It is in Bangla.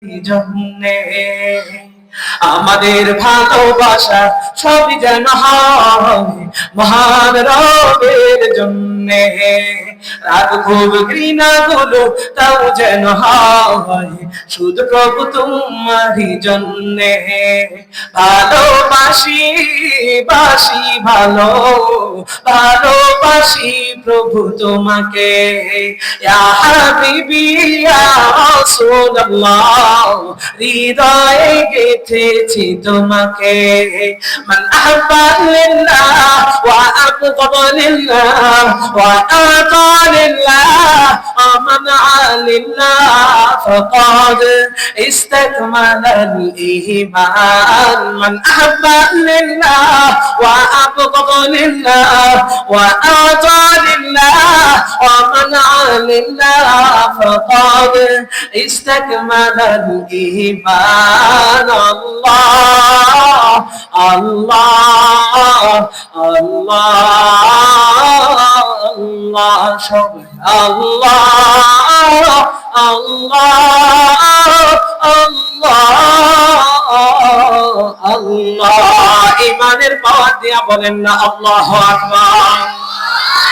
জন্যে আমাদের ভালোবাসা সবই যেন হয় মহান রবের জন্যে। রাগ খুব ঘৃণা গুলো তাও যেন হয় শুধু প্রভু তোমারই জন্যে। ভালোবাসি বাসি ভালো ভালোবাসি প্রভু তোমাকে, ইয়া হাবিবি ইয়া রাসূলুল্লাহ, হৃদয়ে গেথেছি তোমাকে। মান আহাব্বা লিল্লাহ ওয়া আবগাদা লিল্লাহ ওয়া আতা লিল্লাহ ওয়া মানআ লিল্লাহ ফাকাদ ইসতাকমালাল ঈমান। মান আহাব্বা লিল্লাহ ওয়া আবগাদা লিল্লাহ ওয়া আতা লিল্লাহ ওয়া মানআ লিল্লাহ ফাকাদ ইসতাকমালাল ঈমান। আল্লাহ আল্লাহ আল্লাহ আল্লাহ সব আল্লাহ আল্লাহ আল্লাহ আল্লাহ। ইমানের পাওয়ার দিয়া বলেন না আল্লাহু আকবার।